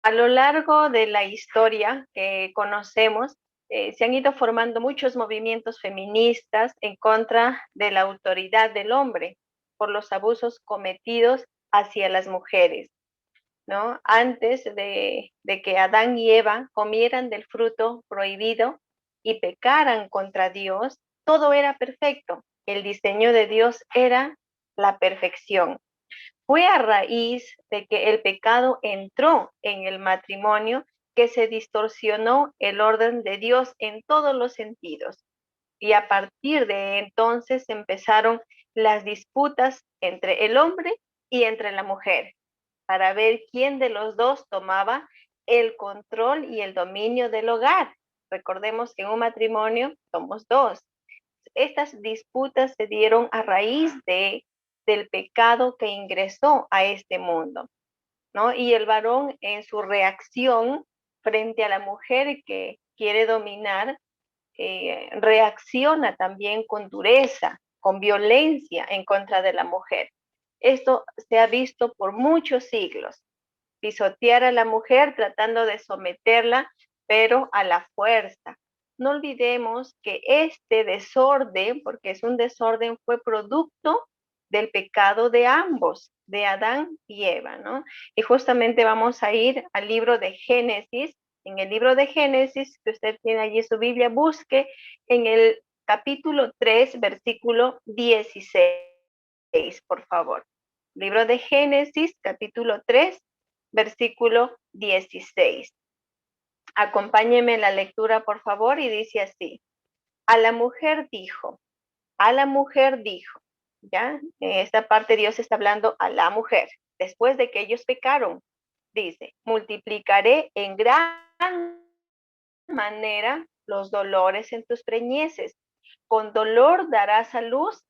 A lo largo de la historia que conocemos, se han ido formando muchos movimientos feministas en contra de la autoridad del hombre por los abusos cometidos hacia las mujeres, ¿no? Antes de que Adán y Eva comieran del fruto prohibido y pecaran contra Dios, todo era perfecto. El diseño de Dios era la perfección. Fue a raíz de que el pecado entró en el matrimonio que se distorsionó el orden de Dios en todos los sentidos. Y a partir de entonces empezaron las disputas entre el hombre y entre la mujer para ver quién de los dos tomaba el control y el dominio del hogar. Recordemos que en un matrimonio somos dos. Estas disputas se dieron a raíz del pecado que ingresó a este mundo, ¿no? Y el varón en su reacción frente a la mujer que quiere dominar, reacciona también con dureza, con violencia en contra de la mujer. Esto se ha visto por muchos siglos. Pisotear a la mujer tratando de someterla, pero a la fuerza. No olvidemos que este desorden, porque es un desorden, fue producto del pecado de ambos, de Adán y Eva, ¿no? Y justamente vamos a ir al libro de Génesis. En el libro de Génesis, que usted tiene allí su Biblia, busque en el capítulo 3, versículo 16, por favor. Libro de Génesis, capítulo 3, versículo 16. Acompáñeme en la lectura, por favor, y dice así: a la mujer dijo, ¿ya? En esta parte Dios está hablando a la mujer, después de que ellos pecaron, dice, multiplicaré en gran manera los dolores en tus preñeces, con dolor darás a luz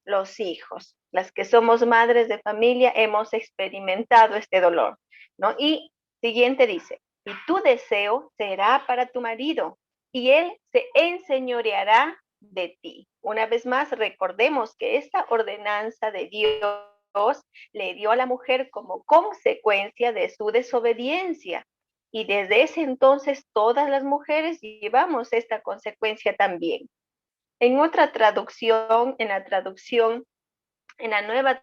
los hijos. Las que somos madres de familia hemos experimentado este dolor, ¿no? Y siguiente dice, y tu deseo será para tu marido, y él se enseñoreará de ti. Una vez más, recordemos que esta ordenanza de Dios le dio a la mujer como consecuencia de su desobediencia. Y desde ese entonces todas las mujeres llevamos esta consecuencia también. En otra traducción, en la nueva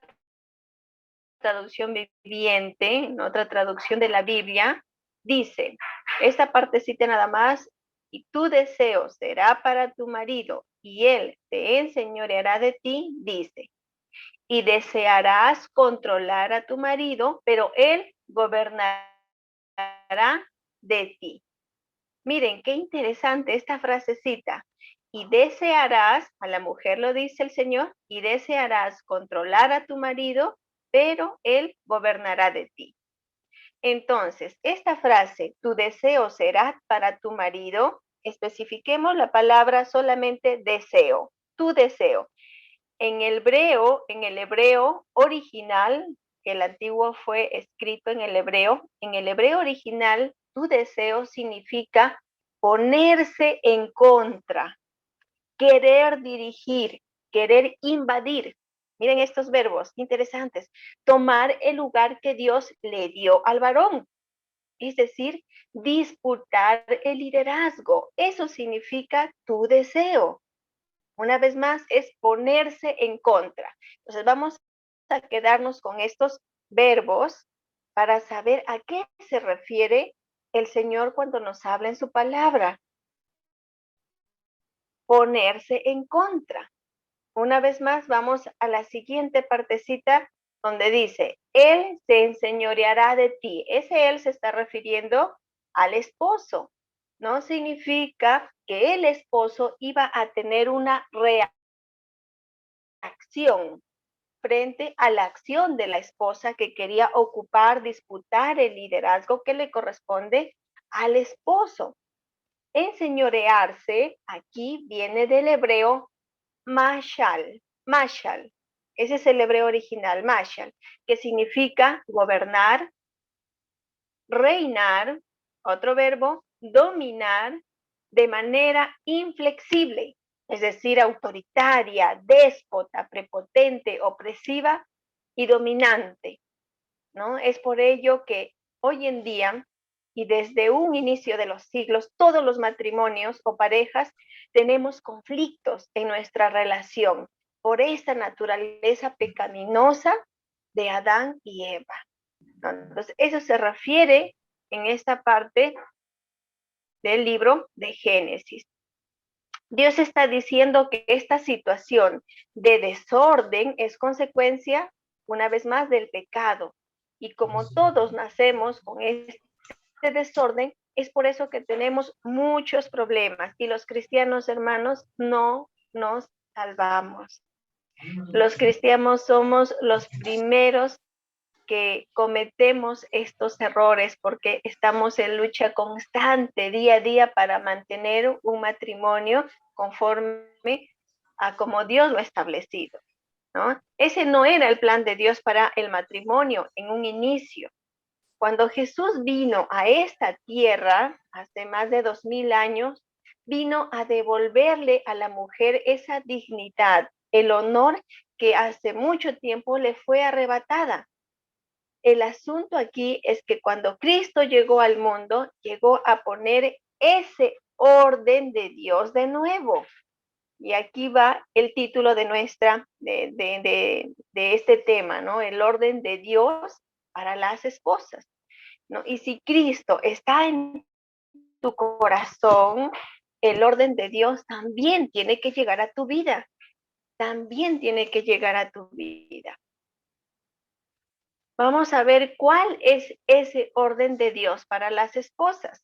traducción viviente, en otra traducción de la Biblia, dice, esta partecita nada más, y tu deseo será para tu marido, y él te enseñoreará de ti, dice, y desearás controlar a tu marido, pero él gobernará de ti. Miren, qué interesante esta frasecita. Y desearás, a la mujer lo dice el Señor, y desearás controlar a tu marido, pero él gobernará de ti. Entonces, esta frase, tu deseo será para tu marido, especifiquemos la palabra solamente deseo, tu deseo. En el hebreo original, que el antiguo fue escrito en el hebreo original, tu deseo significa ponerse en contra, querer dirigir, querer invadir. Miren estos verbos interesantes. Tomar el lugar que Dios le dio al varón, es decir, disputar el liderazgo. Eso significa tu deseo. Una vez más, es ponerse en contra. Entonces vamos a quedarnos con estos verbos para saber a qué se refiere el Señor cuando nos habla en su palabra. Ponerse en contra. Una vez más, vamos a la siguiente partecita donde dice, Él se enseñoreará de ti. Ese Él se está refiriendo al esposo. No significa que el esposo iba a tener una reacción frente a la acción de la esposa que quería ocupar, disputar el liderazgo que le corresponde al esposo. Enseñorearse aquí viene del hebreo mashal, mashal. Ese es el hebreo original, mashal, que significa gobernar, reinar, otro verbo, dominar de manera inflexible, es decir, autoritaria, déspota, prepotente, opresiva y dominante, ¿no? Es por ello que hoy en día y desde un inicio de los siglos, todos los matrimonios o parejas tenemos conflictos en nuestra relación por esta naturaleza pecaminosa de Adán y Eva. Entonces, eso se refiere en esta parte del libro de Génesis. Dios está diciendo que esta situación de desorden es consecuencia, una vez más, del pecado. Y como todos nacemos con este desorden, es por eso que tenemos muchos problemas. Y los cristianos, hermanos, no nos salvamos. Los cristianos somos los primeros que cometemos estos errores porque estamos en lucha constante día a día para mantener un matrimonio conforme a como Dios lo ha establecido, ¿no? Ese no era el plan de Dios para el matrimonio en un inicio. Cuando Jesús vino a esta tierra hace más de 2000 años, vino a devolverle a la mujer esa dignidad, el honor que hace mucho tiempo le fue arrebatada. El asunto aquí es que cuando Cristo llegó al mundo, llegó a poner ese orden de Dios de nuevo. Y aquí va el título de de este tema, ¿no? El orden de Dios para las esposas, ¿no? Y si Cristo está en tu corazón, el orden de Dios también tiene que llegar a tu vida. También tiene que llegar a tu vida. Vamos a ver cuál es ese orden de Dios para las esposas.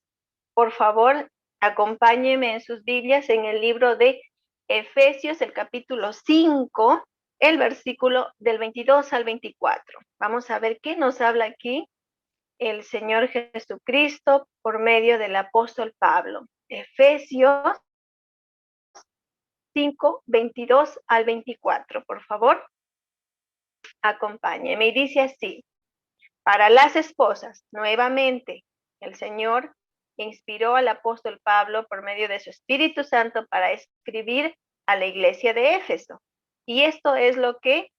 Por favor, acompáñenme en sus Biblias en el libro de Efesios, el capítulo 5, el versículo del 22 al 24. Vamos a ver qué nos habla aquí el Señor Jesucristo por medio del apóstol Pablo. Efesios 5, 22 al 24, por favor. Acompáñenme. Y dice así: para las esposas, nuevamente, el Señor inspiró al apóstol Pablo por medio de su Espíritu Santo para escribir a la iglesia de Éfeso. Y esto es lo que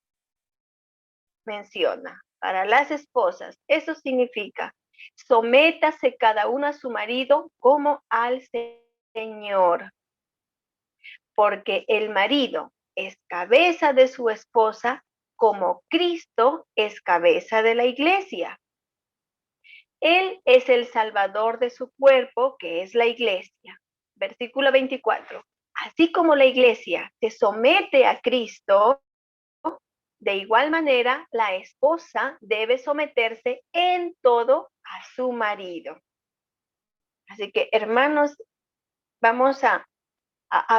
menciona. Para las esposas, eso significa: sométase cada uno a su marido como al Señor, porque el marido es cabeza de su esposa, como Cristo es cabeza de la iglesia. Él es el salvador de su cuerpo, que es la iglesia. Versículo 24. Así como la iglesia se somete a Cristo, de igual manera la esposa debe someterse en todo a su marido. Así que, hermanos, vamos a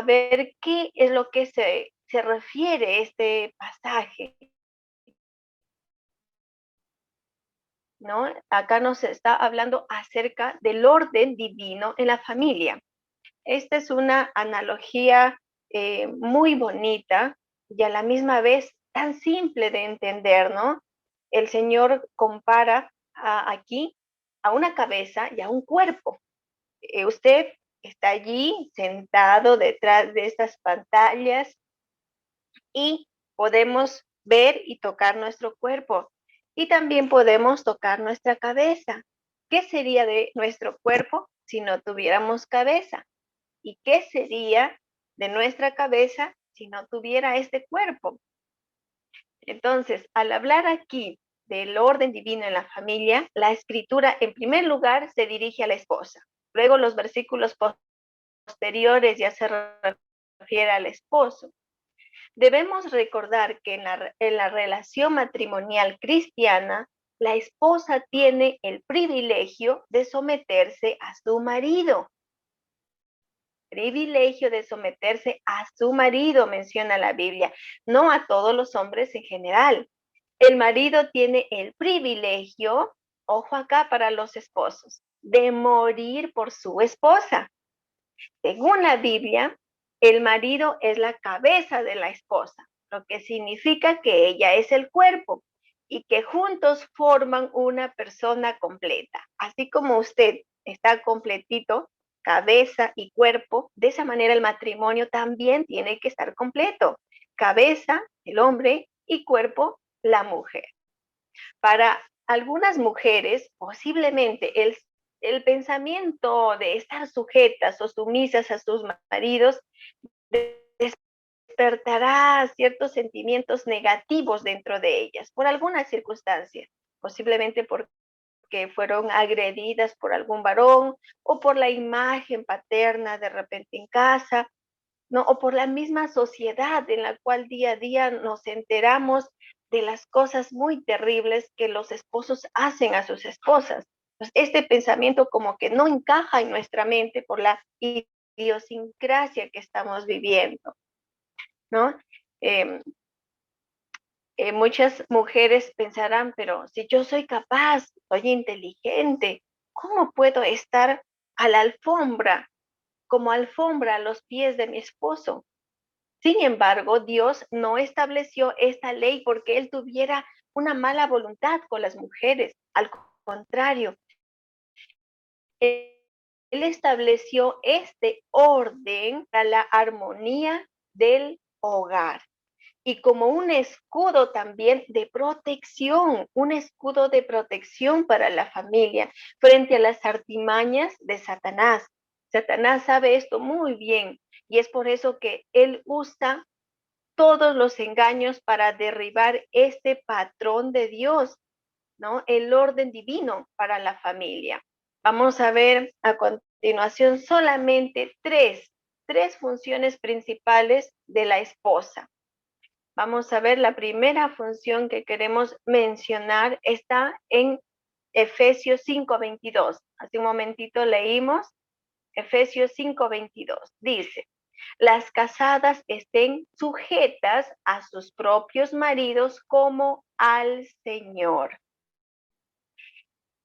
ver qué es lo que se refiere este pasaje, ¿no? Acá nos está hablando acerca del orden divino en la familia. Esta es una analogía muy bonita y a la misma vez tan simple de entender, ¿no? El Señor compara aquí a una cabeza y a un cuerpo. Usted está allí sentado detrás de estas pantallas y podemos ver y tocar nuestro cuerpo. Y también podemos tocar nuestra cabeza. ¿Qué sería de nuestro cuerpo si no tuviéramos cabeza? ¿Y qué sería de nuestra cabeza si no tuviera este cuerpo? Entonces, al hablar aquí del orden divino en la familia, la escritura en primer lugar se dirige a la esposa. Luego los versículos posteriores ya se refiere al esposo. Debemos recordar que en la relación matrimonial cristiana, la esposa tiene el privilegio de someterse a su marido. Privilegio de someterse a su marido, menciona la Biblia, no a todos los hombres en general. El marido tiene el privilegio, ojo acá para los esposos, de morir por su esposa. Según la Biblia, el marido es la cabeza de la esposa, lo que significa que ella es el cuerpo y que juntos forman una persona completa. Así como usted está completito, cabeza y cuerpo, de esa manera el matrimonio también tiene que estar completo. Cabeza, el hombre, y cuerpo, la mujer. Para algunas mujeres, posiblemente el pensamiento de estar sujetas o sumisas a sus maridos despertará ciertos sentimientos negativos dentro de ellas por alguna circunstancia, posiblemente porque fueron agredidas por algún varón o por la imagen paterna de repente en casa, ¿no? O por la misma sociedad en la cual día a día nos enteramos de las cosas muy terribles que los esposos hacen a sus esposas. Pues este pensamiento como que no encaja en nuestra mente por la idiosincrasia que estamos viviendo, ¿no? Eh, Muchas mujeres pensarán, pero si yo soy capaz, soy inteligente, ¿cómo puedo estar a la alfombra, como alfombra a los pies de mi esposo? Sin embargo, Dios no estableció esta ley porque Él tuviera una mala voluntad con las mujeres. Al contrario, Él estableció este orden para la armonía del hogar y como un escudo también de protección, un escudo de protección para la familia frente a las artimañas de Satanás. Satanás sabe esto muy bien y es por eso que él usa todos los engaños para derribar este patrón de Dios, ¿no? El orden divino para la familia. Vamos a ver a continuación solamente tres funciones principales de la esposa. Vamos a ver la primera función que queremos mencionar está en Efesios 5:22. Hace un momentito leímos Efesios 5:22. Dice, las casadas estén sujetas a sus propios maridos como al Señor.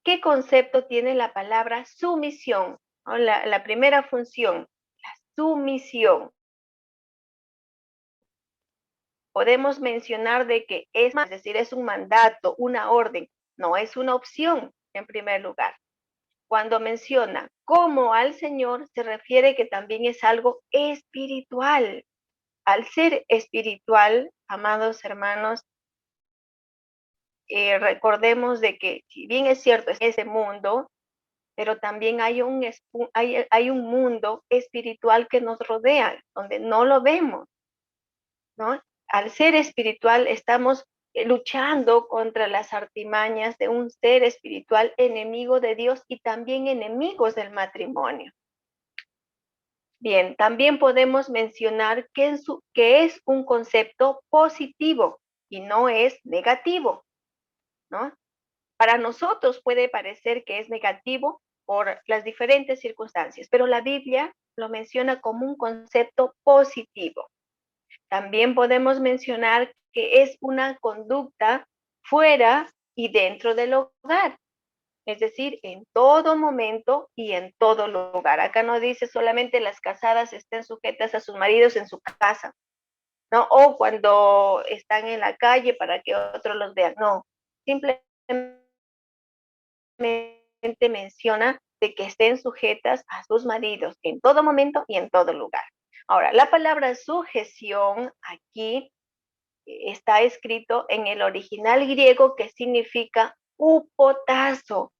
¿Qué concepto tiene la palabra sumisión? La primera función, la sumisión. Podemos mencionar de que es decir, es un mandato, una orden, no es una opción en primer lugar. Cuando menciona como al Señor, se refiere que también es algo espiritual. Al ser espiritual, amados hermanos, recordemos de que si bien es cierto, es ese mundo, pero también hay un mundo espiritual que nos rodea, donde no lo vemos, ¿no? Al ser espiritual estamos luchando contra las artimañas de un ser espiritual enemigo de Dios y también enemigos del matrimonio. Bien, también podemos mencionar que es un concepto positivo y no es negativo, ¿no? Para nosotros puede parecer que es negativo por las diferentes circunstancias, pero la Biblia lo menciona como un concepto positivo. También podemos mencionar que es una conducta fuera y dentro del hogar, es decir, en todo momento y en todo lugar. Acá no dice solamente las casadas estén sujetas a sus maridos en su casa, ¿no? O cuando están en la calle para que otros los vean. No, simplemente menciona de que estén sujetas a sus maridos en todo momento y en todo lugar. Ahora, la palabra sujeción aquí está escrito en el original griego que significa upotazo.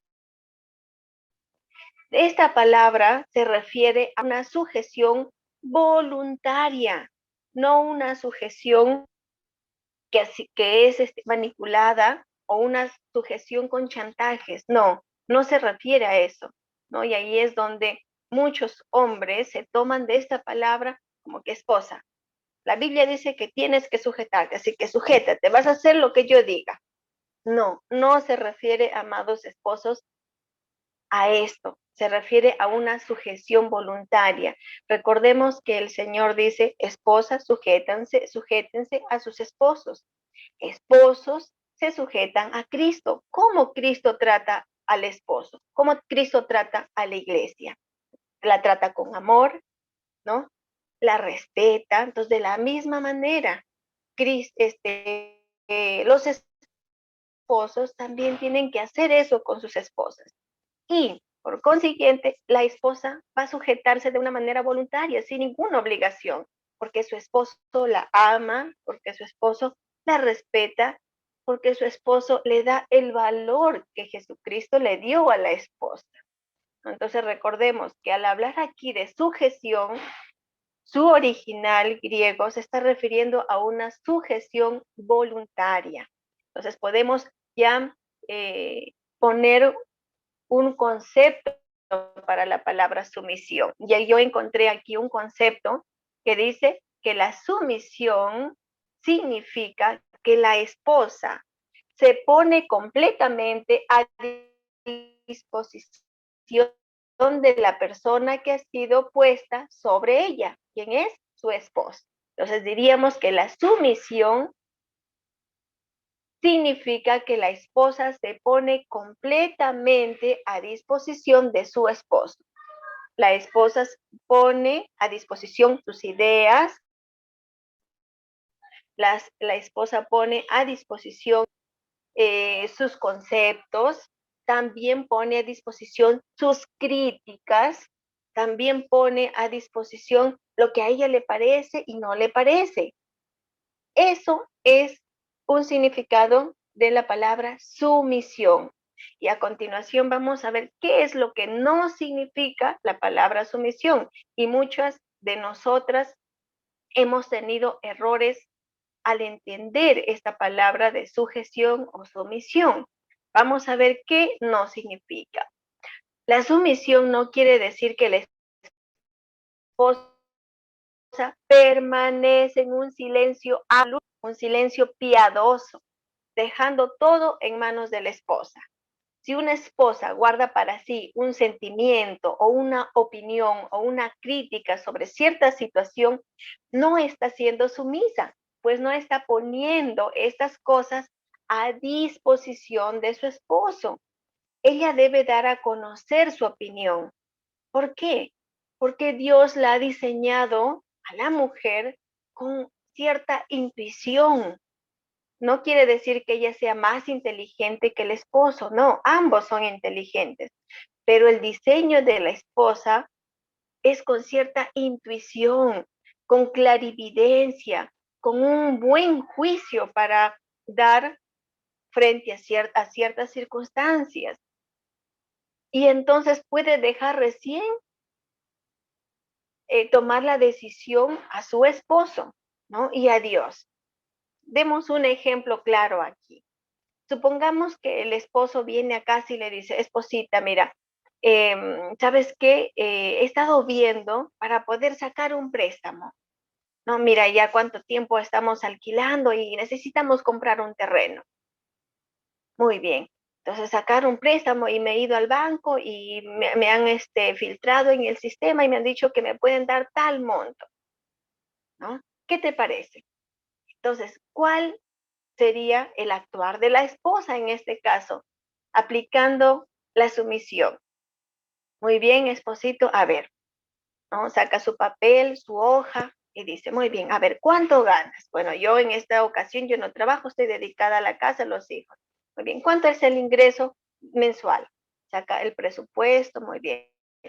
Esta palabra se refiere a una sujeción voluntaria, no una sujeción que es manipulada o una sujeción con chantajes. No, no se refiere a eso, ¿no? Y ahí es donde muchos hombres se toman de esta palabra como que esposa. La Biblia dice que tienes que sujetarte, así que sujétate, vas a hacer lo que yo diga. No, no se refiere, amados esposos, a esto. Se refiere a una sujeción voluntaria. Recordemos que el Señor dice, esposas, sujétense a sus esposos. Esposos se sujetan a Cristo. ¿Cómo Cristo trata al esposo? ¿Cómo Cristo trata a la iglesia? La trata con amor, ¿no? La respeta. Entonces, de la misma manera, los esposos también tienen que hacer eso con sus esposas. Y, por consiguiente, la esposa va a sujetarse de una manera voluntaria, sin ninguna obligación, porque su esposo la ama, porque su esposo la respeta, porque su esposo le da el valor que Jesucristo le dio a la esposa. Entonces recordemos que al hablar aquí de sujeción, su original griego se está refiriendo a una sujeción voluntaria. Entonces podemos ya poner un concepto para la palabra sumisión. Y yo encontré aquí un concepto que dice que la sumisión significa que la esposa se pone completamente a disposición de la persona que ha sido puesta sobre ella, quien es su esposo. Entonces diríamos que la sumisión significa que la esposa se pone completamente a disposición de su esposo. La esposa pone a disposición sus ideas, la esposa pone a disposición sus conceptos, también pone a disposición sus críticas, también pone a disposición lo que a ella le parece y no le parece. Eso es un significado de la palabra sumisión. Y a continuación vamos a ver qué es lo que no significa la palabra sumisión. Y muchas de nosotras hemos tenido errores al entender esta palabra de sujeción o sumisión. Vamos a ver qué no significa. La sumisión no quiere decir que la esposa permanece en un silencio absoluto, un silencio piadoso, dejando todo en manos de la esposa. Si una esposa guarda para sí un sentimiento o una opinión o una crítica sobre cierta situación, no está siendo sumisa, pues no está poniendo estas cosas a disposición de su esposo. Ella debe dar a conocer su opinión. ¿Por qué? Porque Dios la ha diseñado a la mujer con cierta intuición. No quiere decir que ella sea más inteligente que el esposo, no, ambos son inteligentes, pero el diseño de la esposa es con cierta intuición, con clarividencia, con un buen juicio para dar frente a ciertas circunstancias. Y entonces puede dejar recién tomar la decisión a su esposo, ¿no? Y a Dios. Demos un ejemplo claro aquí. Supongamos que el esposo viene a casa y le dice, esposita, mira, ¿sabes qué? He estado viendo para poder sacar un préstamo. No, mira, ya cuánto tiempo estamos alquilando y necesitamos comprar un terreno. Muy bien. Entonces sacar un préstamo y me he ido al banco y me han filtrado en el sistema y me han dicho que me pueden dar tal monto, ¿no? ¿Qué te parece? Entonces, ¿cuál sería el actuar de la esposa en este caso, aplicando la sumisión? Muy bien, esposito, a ver, ¿no? Saca su papel, su hoja y dice, muy bien, a ver, ¿cuánto ganas? Bueno, yo en esta ocasión yo no trabajo, estoy dedicada a la casa, a los hijos. Muy bien, ¿cuánto es el ingreso mensual? Saca el presupuesto, muy bien.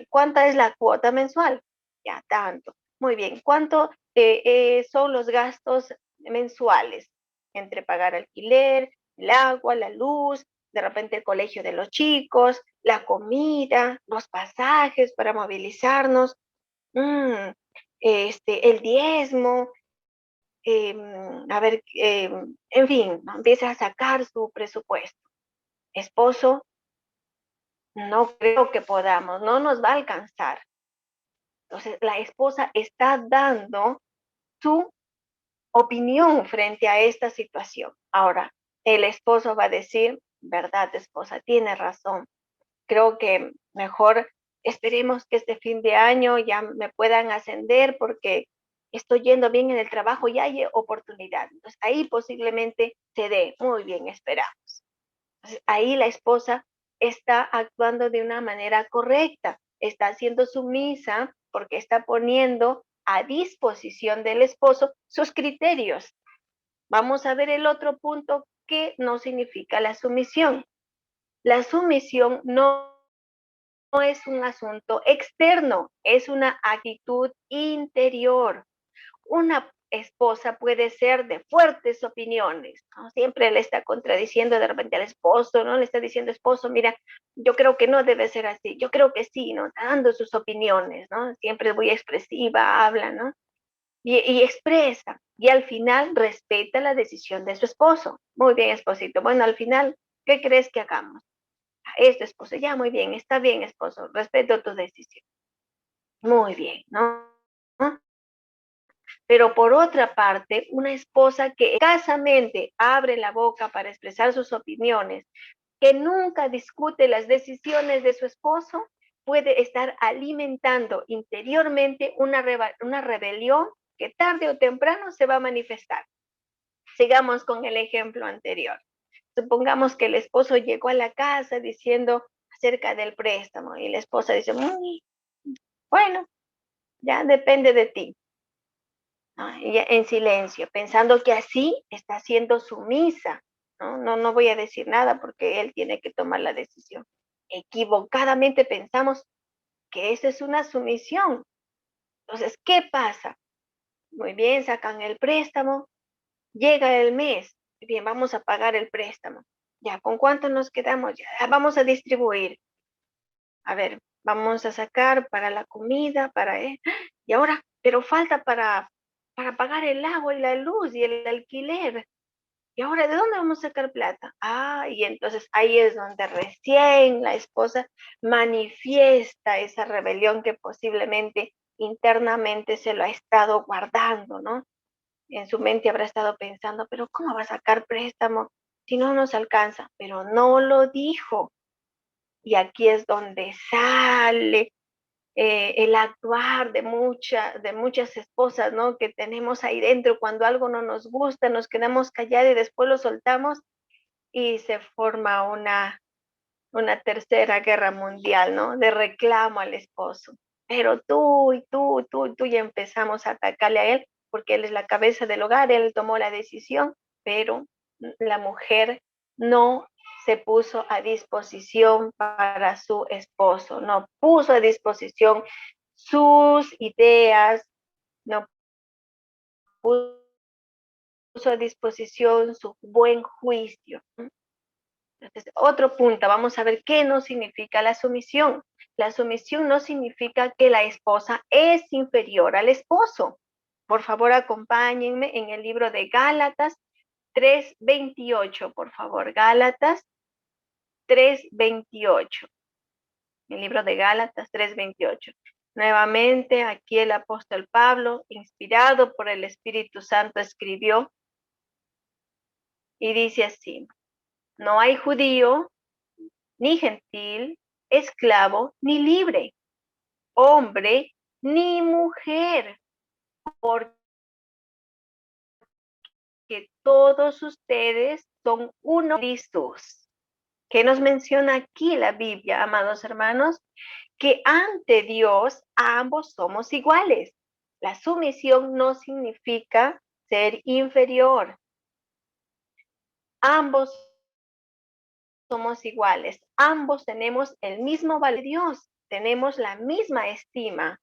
¿Cuánta es la cuota mensual? Ya, tanto. Muy bien, ¿cuánto son los gastos mensuales? Entre pagar alquiler, el agua, la luz, de repente el colegio de los chicos, la comida, los pasajes para movilizarnos, el diezmo, a ver, en fin, ¿no? Empieza a sacar su presupuesto. Esposo, no creo que podamos, no nos va a alcanzar. Entonces, la esposa está dando su opinión frente a esta situación. Ahora, el esposo va a decir, verdad, esposa, tiene razón. Creo que mejor esperemos que este fin de año ya me puedan ascender porque estoy yendo bien en el trabajo y hay oportunidad. Entonces, ahí posiblemente se dé. Muy bien, esperamos. Entonces, ahí la esposa está actuando de una manera correcta, está siendo sumisa porque está poniendo a disposición del esposo sus criterios. Vamos a ver el otro punto que no significa la sumisión. La sumisión no es un asunto externo, es una actitud interior. Una esposa puede ser de fuertes opiniones, ¿no? Siempre le está contradiciendo de repente al esposo, ¿no? Le está diciendo, esposo, mira, yo creo que no debe ser así, yo creo que sí, ¿no? Está dando sus opiniones, ¿no? Siempre es muy expresiva, habla, ¿no? Y expresa, y al final respeta la decisión de su esposo. Muy bien, esposito. Bueno, al final, ¿qué crees que hagamos? Esto, esposo, ya muy bien, está bien, esposo, respeto tu decisión. Muy bien, ¿no? Pero por otra parte, una esposa que escasamente abre la boca para expresar sus opiniones, que nunca discute las decisiones de su esposo, puede estar alimentando interiormente una rebelión que tarde o temprano se va a manifestar. Sigamos con el ejemplo anterior. Supongamos que el esposo llegó a la casa diciendo acerca del préstamo y la esposa dice, bueno, ya depende de ti. ¿No? Y en silencio, pensando que así está siendo sumisa. ¿No? No voy a decir nada porque él tiene que tomar la decisión. Equivocadamente pensamos que esa es una sumisión. Entonces, ¿qué pasa? Muy bien, sacan el préstamo, llega el mes, bien, vamos a pagar el préstamo. Ya, ¿con cuánto nos quedamos? Ya, vamos a distribuir. A ver, vamos a sacar para la comida, y ahora, pero falta para pagar el agua y la luz y el alquiler. ¿Y ahora de dónde vamos a sacar plata? Ah, y entonces ahí es donde recién la esposa manifiesta esa rebelión que posiblemente internamente se lo ha estado guardando, ¿no? En su mente habrá estado pensando, pero ¿cómo va a sacar préstamo si no nos alcanza? Pero no lo dijo. Y aquí es donde sale el actuar de muchas esposas, ¿no? Que tenemos ahí dentro, cuando algo no nos gusta, nos quedamos callados y después lo soltamos y se forma una tercera guerra mundial, ¿no? De reclamo al esposo. Pero tú y tú, y empezamos a atacarle a él porque él es la cabeza del hogar, él tomó la decisión, pero la mujer no se puso a disposición para su esposo, no puso a disposición sus ideas, no puso a disposición su buen juicio. Entonces, otro punto, vamos a ver qué no significa la sumisión. La sumisión no significa que la esposa es inferior al esposo. Por favor, acompáñenme en el libro de Gálatas 3:28, por favor, Gálatas 3:28. El libro de Gálatas 3:28. Nuevamente, aquí el apóstol Pablo, inspirado por el Espíritu Santo, escribió y dice así: no hay judío ni gentil, esclavo ni libre, hombre ni mujer, porque todos ustedes son uno Cristo. ¿Qué nos menciona aquí la Biblia, amados hermanos? Que ante Dios ambos somos iguales. La sumisión no significa ser inferior. Ambos somos iguales. Ambos tenemos el mismo valor de Dios. Tenemos la misma estima,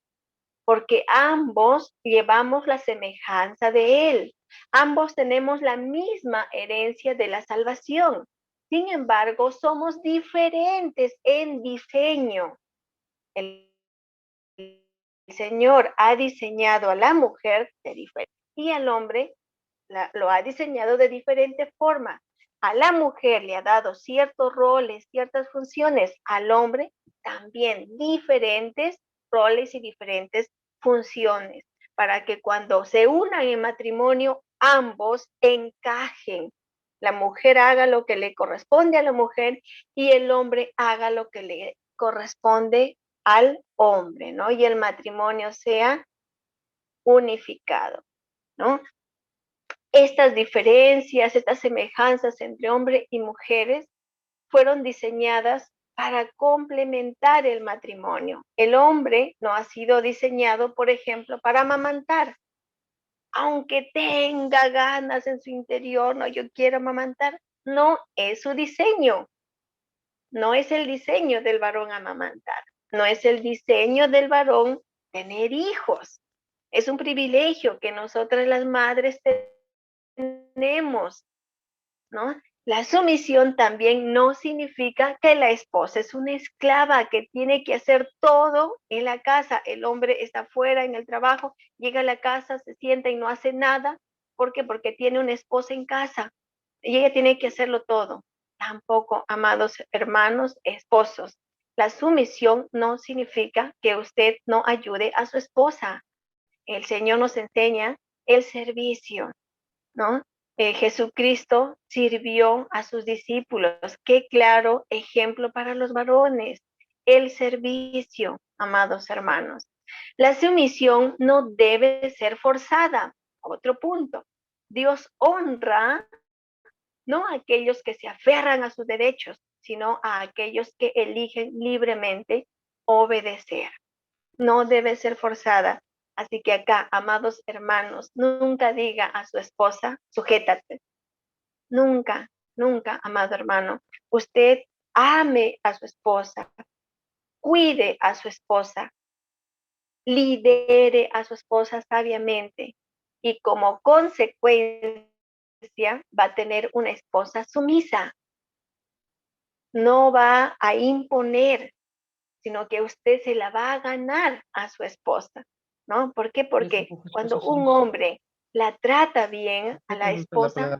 porque ambos llevamos la semejanza de Él. Ambos tenemos la misma herencia de la salvación. Sin embargo, somos diferentes en diseño. El Señor ha diseñado a la mujer de diferente y al hombre lo ha diseñado de diferente forma. A la mujer le ha dado ciertos roles, ciertas funciones, al hombre también diferentes roles y diferentes funciones, para que cuando se unan en matrimonio, ambos encajen. La mujer haga lo que le corresponde a la mujer y el hombre haga lo que le corresponde al hombre, ¿no? Y el matrimonio sea unificado, ¿no? Estas diferencias, estas semejanzas entre hombres y mujeres fueron diseñadas para complementar el matrimonio. El hombre no ha sido diseñado, por ejemplo, para amamantar. Aunque tenga ganas en su interior, no, yo quiero amamantar, no es su diseño. No es el diseño del varón amamantar. No es el diseño del varón tener hijos. Es un privilegio que nosotras las madres tenemos, ¿no? La sumisión también no significa que la esposa es una esclava que tiene que hacer todo en la casa. El hombre está fuera en el trabajo, llega a la casa, se sienta y no hace nada. ¿Por qué? Porque tiene una esposa en casa y ella tiene que hacerlo todo. Tampoco, amados hermanos, esposos. La sumisión no significa que usted no ayude a su esposa. El Señor nos enseña el servicio, ¿no? Jesucristo sirvió a sus discípulos. Qué claro ejemplo para los varones. El servicio, amados hermanos. La sumisión no debe ser forzada. Otro punto. Dios honra no a aquellos que se aferran a sus derechos, sino a aquellos que eligen libremente obedecer. No debe ser forzada. Así que acá, amados hermanos, nunca diga a su esposa, sujétate. Nunca, nunca, amado hermano. Usted ame a su esposa, cuide a su esposa, lidere a su esposa sabiamente y como consecuencia va a tener una esposa sumisa. No va a imponer, sino que usted se la va a ganar a su esposa, ¿no? ¿Por qué? Porque cuando un hombre la trata bien a la esposa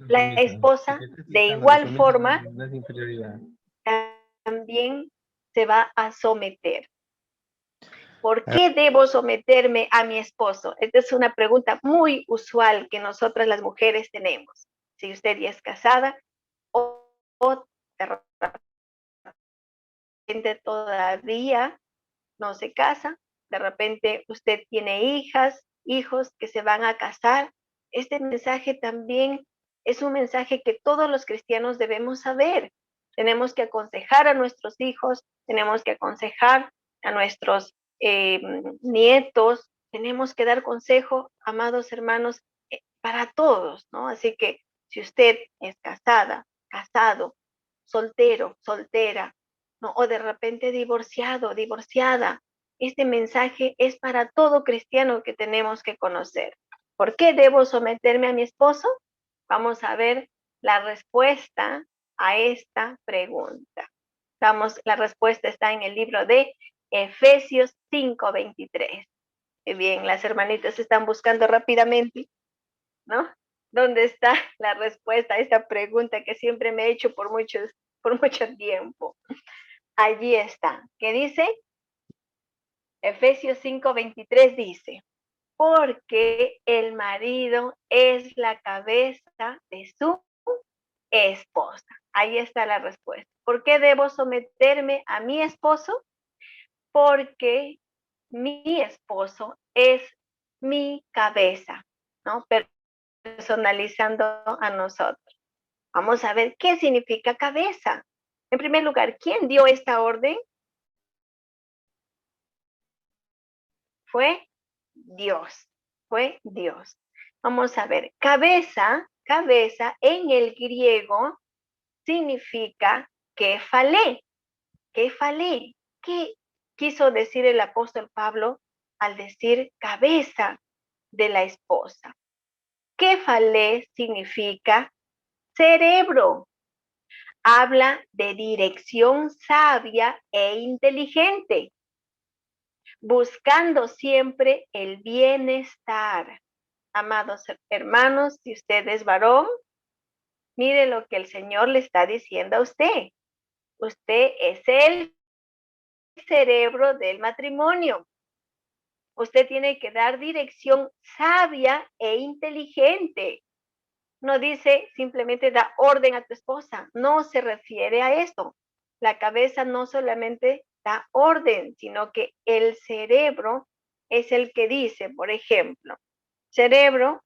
de igual forma también se va a someter. ¿Por qué debo someterme a mi esposo? Esta es una pregunta muy usual que nosotras las mujeres tenemos. Si usted ya es casada o de repente todavía no se casa, de repente usted tiene hijas, hijos que se van a casar. Este mensaje también es un mensaje que todos los cristianos debemos saber. Tenemos que aconsejar a nuestros hijos, tenemos que aconsejar a nuestros nietos, tenemos que dar consejo, amados hermanos, para todos, ¿no? Así que si usted es casada, casado, soltero, soltera, ¿no? O de repente divorciado, divorciada, este mensaje es para todo cristiano que tenemos que conocer. ¿Por qué debo someterme a mi esposo? Vamos a ver la respuesta a esta pregunta. La respuesta está en el libro de Efesios 5:23. Bien, las hermanitas están buscando rápidamente, ¿no? ¿Dónde está la respuesta a esta pregunta que siempre me he hecho por mucho tiempo? Allí está. ¿Qué dice? Efesios 5:23 dice, porque el marido es la cabeza de su esposa. Ahí está la respuesta. ¿Por qué debo someterme a mi esposo? Porque mi esposo es mi cabeza, ¿no? Personalizando a nosotros. Vamos a ver qué significa cabeza. En primer lugar, ¿quién dio esta orden? Fue Dios, fue Dios. Vamos a ver, cabeza en el griego significa kefalé, kefalé. ¿Qué quiso decir el apóstol Pablo al decir cabeza de la esposa? Kefalé significa cerebro. Habla de dirección sabia e inteligente, buscando siempre el bienestar. Amados hermanos, si usted es varón, mire lo que el Señor le está diciendo a usted. Usted es el cerebro del matrimonio. Usted tiene que dar dirección sabia e inteligente. No dice simplemente da orden a tu esposa. No se refiere a esto. La cabeza no solamente da orden, sino que el cerebro es el que dice, por ejemplo, cerebro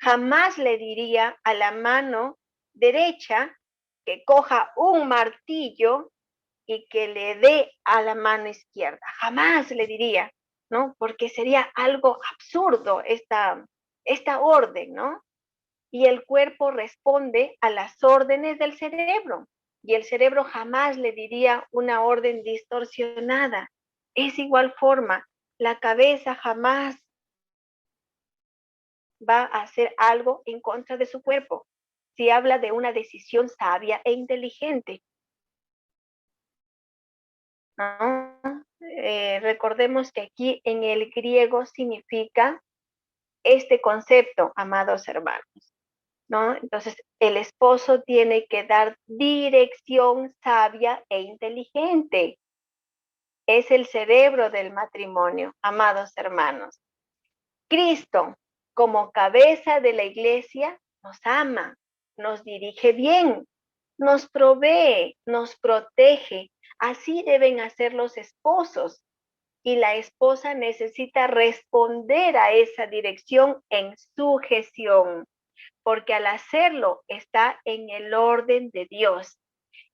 jamás le diría a la mano derecha que coja un martillo y que le dé a la mano izquierda. Jamás le diría, ¿no? Porque sería algo absurdo esta orden, ¿no? Y el cuerpo responde a las órdenes del cerebro. Y el cerebro jamás le diría una orden distorsionada. Es igual forma, la cabeza jamás va a hacer algo en contra de su cuerpo. Si habla de una decisión sabia e inteligente, ¿no? Recordemos que aquí en el griego significa este concepto, amados hermanos, ¿no? Entonces, el esposo tiene que dar dirección sabia e inteligente. Es el cerebro del matrimonio, amados hermanos. Cristo, como cabeza de la iglesia, nos ama, nos dirige bien, nos provee, nos protege. Así deben hacer los esposos. Y la esposa necesita responder a esa dirección en sujeción, porque al hacerlo está en el orden de Dios.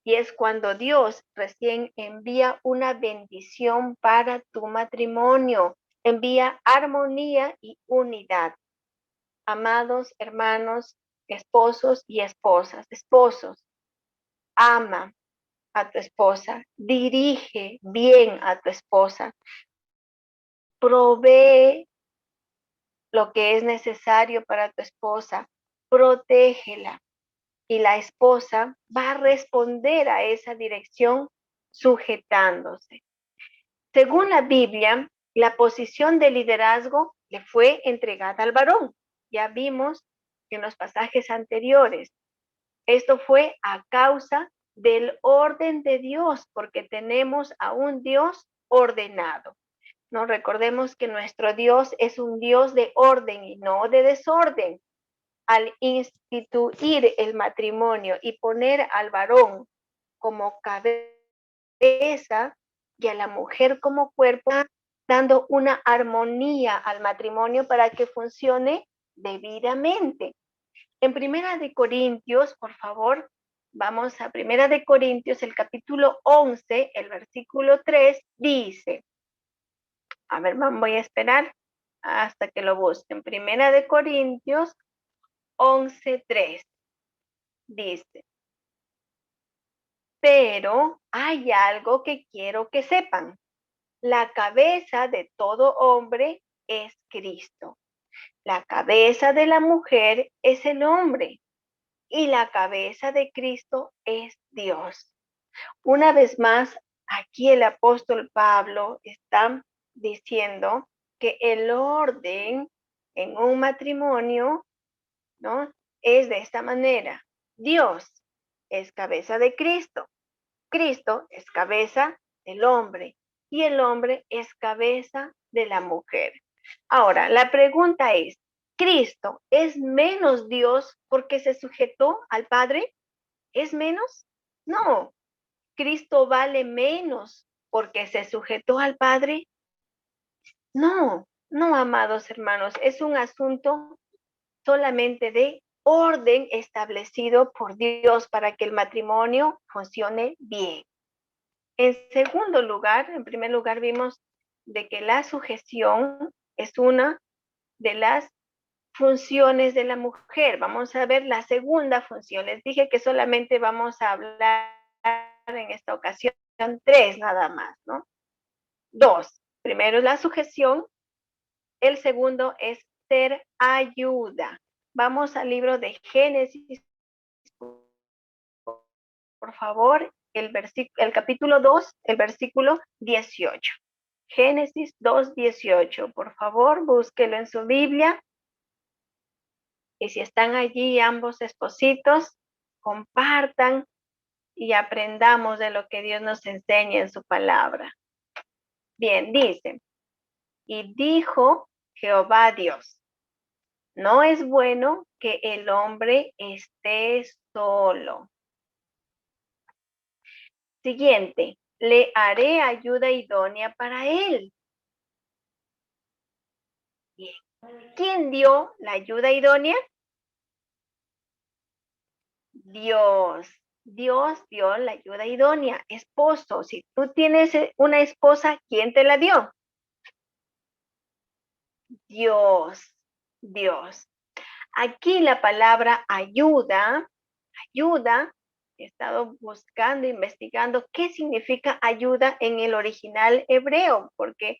Y es cuando Dios recién envía una bendición para tu matrimonio, envía armonía y unidad. Amados hermanos, esposos y esposas, esposos, ama a tu esposa, dirige bien a tu esposa, provee lo que es necesario para tu esposa, protégela. Y la esposa va a responder a esa dirección sujetándose. Según la Biblia, la posición de liderazgo le fue entregada al varón. Ya vimos en los pasajes anteriores. Esto fue a causa del orden de Dios, porque tenemos a un Dios ordenado. No recordemos que nuestro Dios es un Dios de orden y no de desorden. Al instituir el matrimonio y poner al varón como cabeza y a la mujer como cuerpo, dando una armonía al matrimonio para que funcione debidamente. En Primera de Corintios, por favor, vamos a Primera de Corintios, el capítulo 11, el versículo 3, dice, a ver, voy a esperar hasta que lo busquen. Primera de Corintios 11:3 dice, pero hay algo que quiero que sepan. La cabeza de todo hombre es Cristo. La cabeza de la mujer es el hombre. Y la cabeza de Cristo es Dios. Una vez más, aquí el apóstol Pablo está diciendo que el orden en un matrimonio, ¿no? Es de esta manera. Dios es cabeza de Cristo. Cristo es cabeza del hombre y el hombre es cabeza de la mujer. Ahora, la pregunta es, ¿Cristo es menos Dios porque se sujetó al Padre? ¿Es menos? No. ¿Cristo vale menos porque se sujetó al Padre? No, no, amados hermanos, es un asunto solamente de orden establecido por Dios para que el matrimonio funcione bien. En segundo lugar, en primer lugar, vimos de que la sujeción es una de las funciones de la mujer. Vamos a ver la segunda función. Les dije que solamente vamos a hablar en esta ocasión 3 nada más, ¿no? 2. Primero es la sujeción. El segundo es ser ayuda. Vamos al libro de Génesis, por favor, el capítulo 2, el versículo 18. Génesis 2:18. Por favor, búsquelo en su Biblia. Y si están allí ambos espositos, compartan y aprendamos de lo que Dios nos enseña en su palabra. Bien, dice, y dijo Jehová Dios, no es bueno que el hombre esté solo. Siguiente, le haré ayuda idónea para él. Bien. ¿Quién dio la ayuda idónea? Dios. Dios dio la ayuda idónea. Esposo, si tú tienes una esposa, ¿quién te la dio? Dios. Dios. Aquí la palabra ayuda, he estado buscando, investigando qué significa ayuda en el original hebreo, porque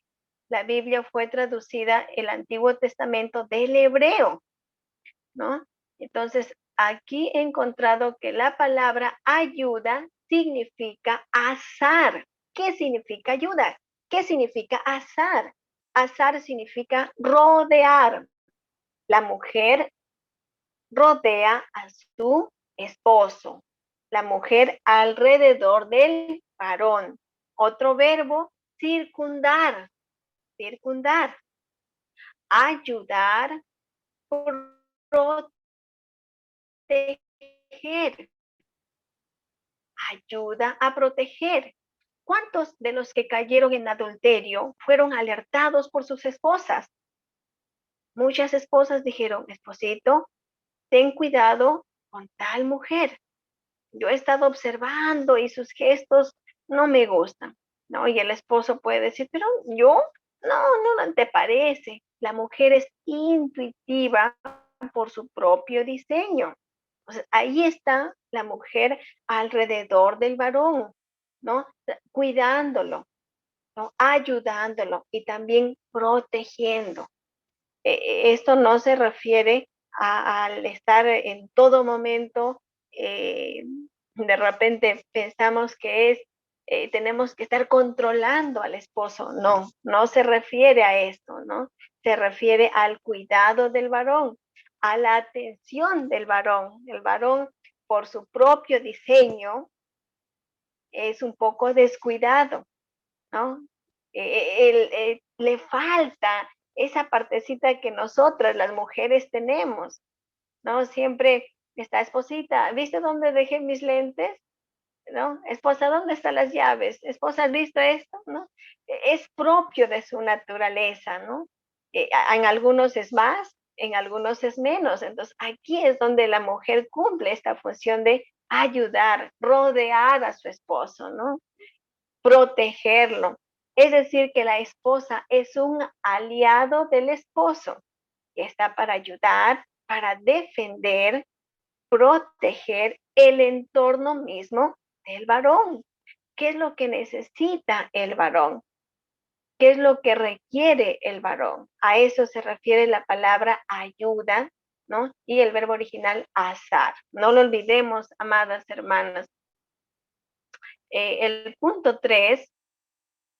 la Biblia fue traducida el Antiguo Testamento del hebreo. ¿no? Entonces, aquí he encontrado que la palabra ayuda significa asar. ¿Qué significa ayuda? ¿Qué significa asar? Asar significa rodear. La mujer rodea a su esposo. La mujer alrededor del varón. Otro verbo, circundar. Circundar. Ayudar, proteger. Ayuda a proteger. ¿Cuántos de los que cayeron en adulterio fueron alertados por sus esposas? Muchas esposas dijeron, esposito, ten cuidado con tal mujer. Yo he estado observando y sus gestos no me gustan, ¿no? Y el esposo puede decir, pero yo, no te parece. La mujer es intuitiva por su propio diseño. Entonces, ahí está la mujer alrededor del varón, ¿no? Cuidándolo, ¿no? Ayudándolo y también protegiendo. Esto no se refiere al estar en todo momento, de repente pensamos que tenemos que estar controlando al esposo. No, no se refiere a esto, ¿no? Se refiere al cuidado del varón, a la atención del varón. El varón, por su propio diseño, es un poco descuidado, ¿no? Le falta esa partecita que nosotras las mujeres tenemos, ¿no? Siempre está esposita, ¿viste dónde dejé mis lentes? ¿No? Esposa, ¿dónde están las llaves? Esposa, ¿has visto esto? ¿No? Es propio de su naturaleza, ¿no? En algunos es más, en algunos es menos. Entonces, aquí es donde la mujer cumple esta función de ayudar, rodear a su esposo, ¿no? Protegerlo. Es decir, que la esposa es un aliado del esposo, que está para ayudar, para defender, proteger el entorno mismo del varón. ¿Qué es lo que necesita el varón? ¿Qué es lo que requiere el varón? A eso se refiere la palabra ayuda, ¿no? Y el verbo original asar. No lo olvidemos, amadas hermanas. El punto 3,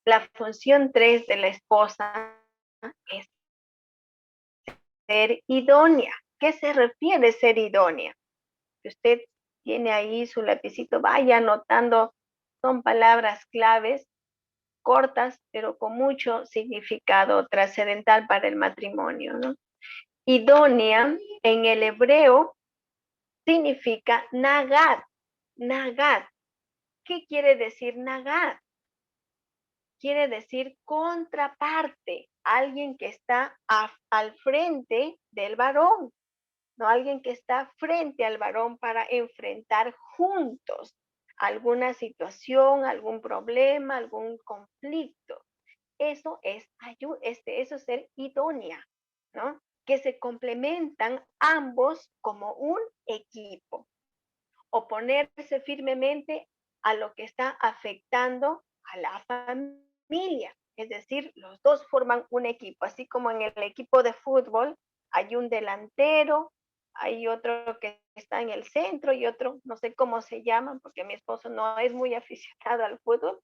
la función 3 de la esposa es ser idónea. ¿Qué se refiere ser idónea? Si usted tiene ahí su lapicito, vaya anotando, son palabras claves, cortas, pero con mucho significado trascendental para el matrimonio, ¿no? Idónea en el hebreo significa nagar, nagar. ¿Qué quiere decir nagar? Quiere decir contraparte, alguien que está al frente del varón, no alguien que está frente al varón para enfrentar juntos alguna situación, algún problema, algún conflicto. Eso eso es ser idónea, ¿no? Que se complementan ambos como un equipo. Oponerse firmemente a lo que está afectando a la familia. Es decir, los dos forman un equipo, así como en el equipo de fútbol hay un delantero, hay otro que está en el centro y otro, no sé cómo se llaman, porque mi esposo no es muy aficionado al fútbol,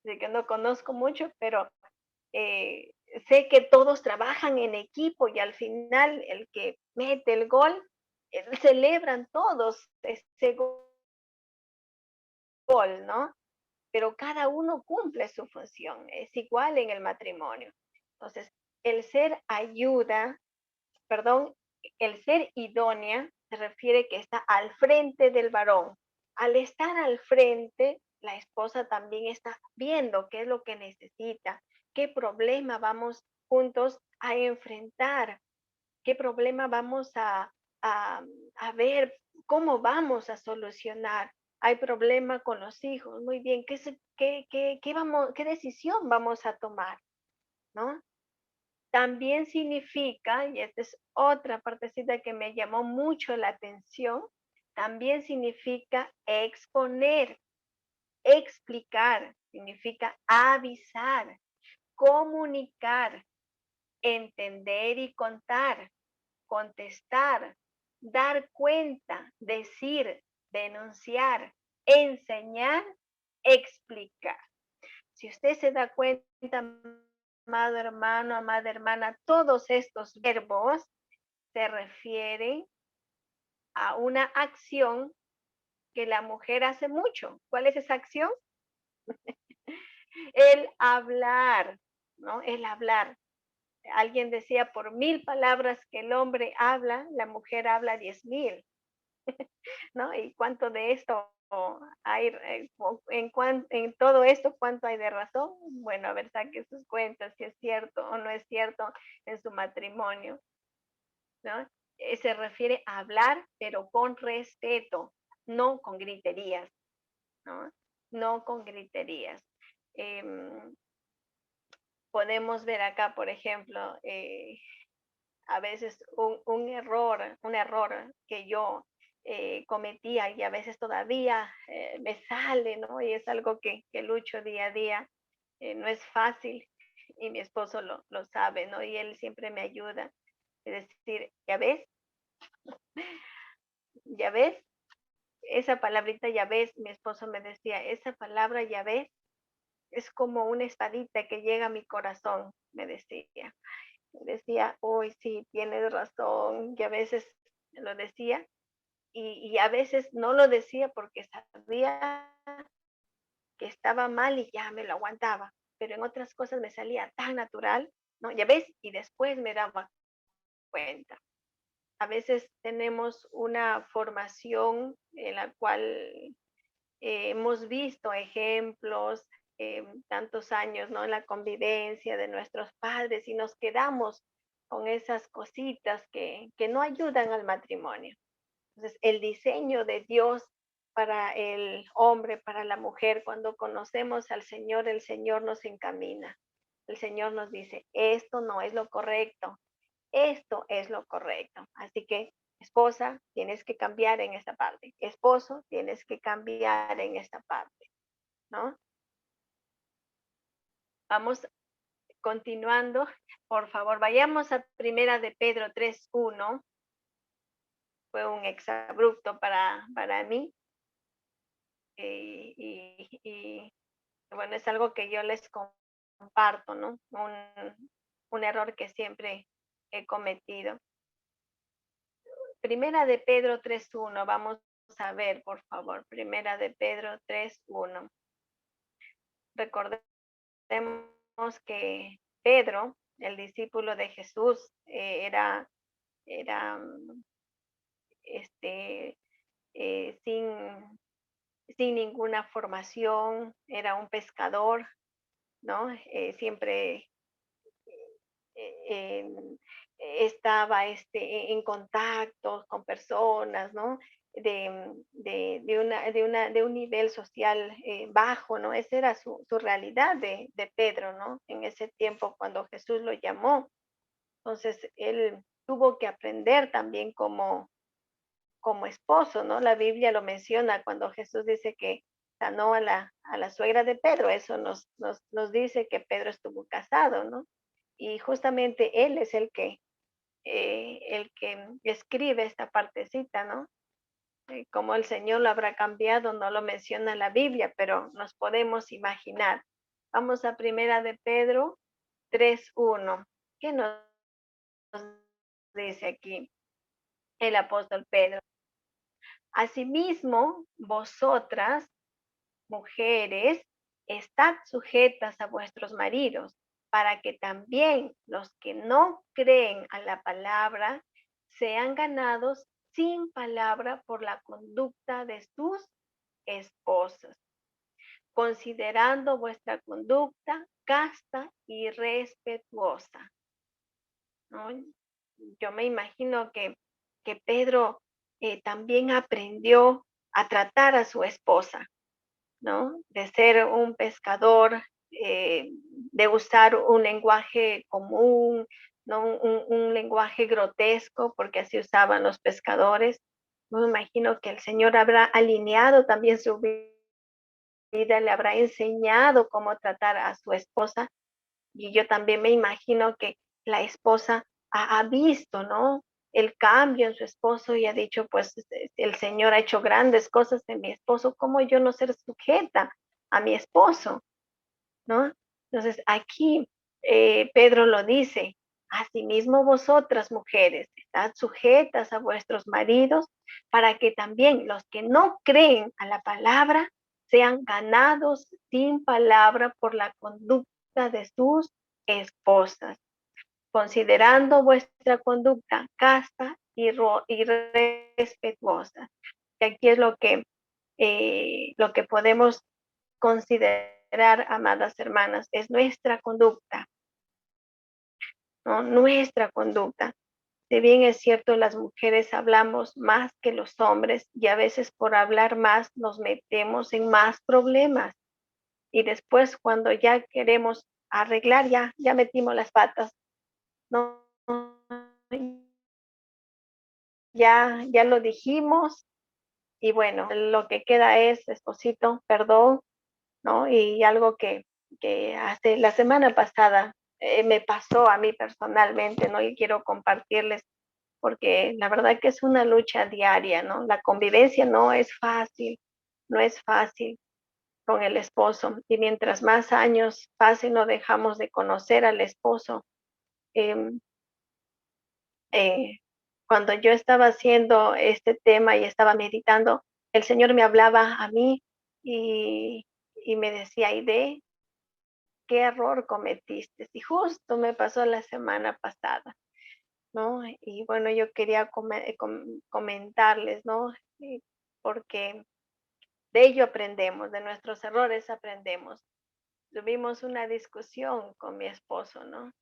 así que no conozco mucho, pero eh, sé que todos trabajan en equipo y al final el que mete el gol, celebran todos ese gol, ¿no? Pero cada uno cumple su función, es igual en el matrimonio. Entonces, el ser ayuda, perdón, el ser idónea se refiere que está al frente del varón. Al estar al frente, la esposa también está viendo qué es lo que necesita, qué problema vamos juntos a enfrentar, qué problema vamos a ver, cómo vamos a solucionar. Hay problema con los hijos, muy bien, ¿qué decisión vamos a tomar? ¿No? También significa, y esta es otra partecita que me llamó mucho la atención, también significa exponer, explicar, significa avisar, comunicar, entender y contar, contestar, dar cuenta, decir, denunciar, enseñar, explicar. Si usted se da cuenta, amado hermano, amada hermana, todos estos verbos se refieren a una acción que la mujer hace mucho. ¿Cuál es esa acción? El hablar, ¿no? El hablar. Alguien decía, por 1000 palabras que el hombre habla, la mujer habla 10,000, ¿no? ¿Y cuánto de esto hay, en todo esto, cuánto hay de razón? Bueno, a ver, saque sus cuentas, si es cierto o no es cierto en su matrimonio, ¿no? Se refiere a hablar, pero con respeto, no con griterías, ¿no? No con griterías. Em, Podemos ver acá, por ejemplo, a veces un error que yo cometía y a veces todavía me sale, ¿no? Y es algo que lucho día a día. No es fácil y mi esposo lo sabe, ¿no? Y él siempre me ayuda. Es decir, ya ves, esa palabrita ya ves, mi esposo me decía, esa palabra ya ves, es como una espadita que llega a mi corazón, me decía. Decía, hoy sí, tienes razón, y a veces lo decía, y a veces no lo decía porque sabía que estaba mal y ya me lo aguantaba, pero en otras cosas me salía tan natural, ¿no? Ya ves, y después me daba cuenta. A veces tenemos una formación en la cual hemos visto ejemplos, tantos años, ¿no? En la convivencia de nuestros padres y nos quedamos con esas cositas que no ayudan al matrimonio. Entonces, el diseño de Dios para el hombre, para la mujer, cuando conocemos al Señor, el Señor nos encamina. El Señor nos dice, esto no es lo correcto, esto es lo correcto. Así que, esposa, tienes que cambiar en esta parte. Esposo, tienes que cambiar en esta parte, ¿no? Vamos continuando. Por favor, vayamos a Primera de Pedro 3:1. Fue un exabrupto para mí. Y bueno, es algo que yo les comparto, ¿no? Un error que siempre he cometido. Primera de Pedro 3:1, vamos a ver, por favor. Primera de Pedro 3:1. Recordemos que Pedro, el discípulo de Jesús, era este, sin ninguna formación, era un pescador, ¿no? Siempre eh, estaba en contacto con personas, ¿no? De un nivel social bajo, ¿no? Esa era su realidad de Pedro, ¿no? En ese tiempo cuando Jesús lo llamó. Entonces, él tuvo que aprender también como esposo, ¿no? La Biblia lo menciona cuando Jesús dice que sanó a la suegra de Pedro. Eso nos dice que Pedro estuvo casado, ¿no? Y justamente él es el que escribe esta partecita, ¿no? Cómo el Señor lo habrá cambiado, no lo menciona la Biblia, pero nos podemos imaginar. Vamos a Primera de Pedro 3:1. ¿Qué nos dice aquí el apóstol Pedro? Asimismo, vosotras, mujeres, estad sujetas a vuestros maridos, para que también los que no creen a la palabra sean ganados sin palabra por la conducta de sus esposas, considerando vuestra conducta casta y respetuosa, ¿no? Yo me imagino que Pedro también aprendió a tratar a su esposa, ¿no? De ser un pescador, de usar un lenguaje común, no un lenguaje grotesco, porque así usaban los pescadores. Me imagino que el Señor habrá alineado también su vida, le habrá enseñado cómo tratar a su esposa. Y yo también me imagino que la esposa ha visto, ¿no? el cambio en su esposo y ha dicho, pues el Señor ha hecho grandes cosas en mi esposo, ¿cómo yo no ser sujeta a mi esposo? ¿No? Entonces aquí Pedro lo dice, asimismo vosotras mujeres, estad sujetas a vuestros maridos para que también los que no creen a la palabra sean ganados sin palabra por la conducta de sus esposas, considerando vuestra conducta casta y respetuosa. Y aquí es lo que podemos considerar, amadas hermanas, es nuestra conducta, ¿no? Nuestra conducta. Si bien es cierto, las mujeres hablamos más que los hombres y a veces por hablar más nos metemos en más problemas. Y después cuando ya queremos arreglar, ya metimos las patas, ¿no? Ya lo dijimos y bueno, lo que queda es, esposito, perdón, ¿no? Y algo que hace la semana pasada me pasó a mí personalmente, ¿no? Y quiero compartirles porque la verdad que es una lucha diaria, ¿no? La convivencia no es fácil, no es fácil con el esposo. Y mientras más años pasen, no dejamos de conocer al esposo. Eh, eh, Cuando yo estaba haciendo este tema y estaba meditando, el Señor me hablaba a mí y me decía, Aide, ¿qué error cometiste? Y justo me pasó la semana pasada, ¿no? Y bueno, yo quería comentarles, ¿no? Porque de ello aprendemos, de nuestros errores aprendemos. Tuvimos una discusión con mi esposo, ¿no?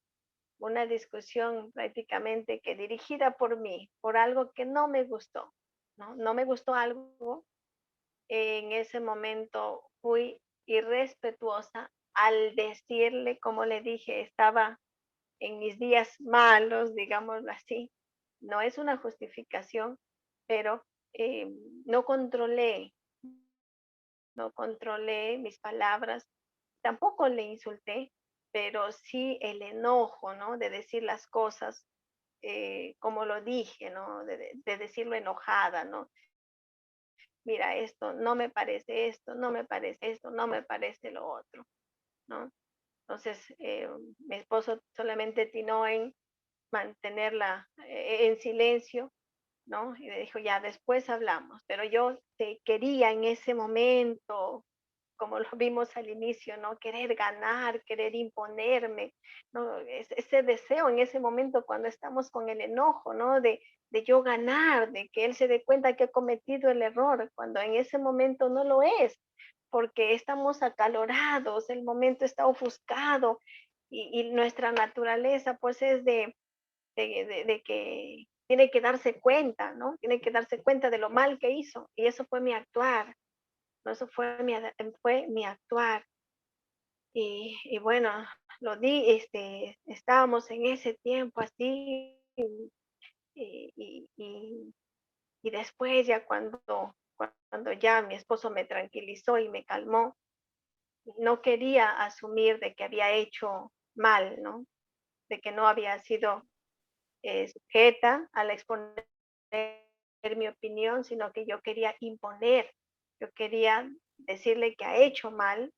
Una discusión prácticamente que dirigida por mí, por algo que no me gustó, ¿no? No me gustó algo. En ese momento fui irrespetuosa al decirle, como le dije, estaba en mis días malos, digámoslo así. No es una justificación, pero eh, no controlé, no controlé mis palabras, tampoco le insulté, pero sí el enojo, ¿no? De decir las cosas como lo dije, ¿no? De decirlo enojada, ¿no? Mira, esto no me parece esto, no me parece esto, no me parece lo otro, ¿no? Entonces, mi esposo solamente atinó en mantenerla en silencio, ¿no? Y me dijo, ya después hablamos, pero yo te quería en ese momento, como lo vimos al inicio, ¿no? Querer ganar, querer imponerme, ¿no? Ese deseo en ese momento cuando estamos con el enojo, ¿no? De yo ganar, de que él se dé cuenta que ha cometido el error, cuando en ese momento no lo es, porque estamos acalorados, el momento está ofuscado y nuestra naturaleza pues es de que tiene que darse cuenta, ¿no? Tiene que darse cuenta de lo mal que hizo y eso fue mi actuar, ¿no? Eso fue mi actuar. Y bueno, estábamos en ese tiempo así y, y, y, y después ya cuando ya mi esposo me tranquilizó y me calmó, no quería asumir de que había hecho mal, ¿no? De que no había sido sujeta al exponer mi opinión, sino que yo quería imponer, yo quería decirle que ha hecho mal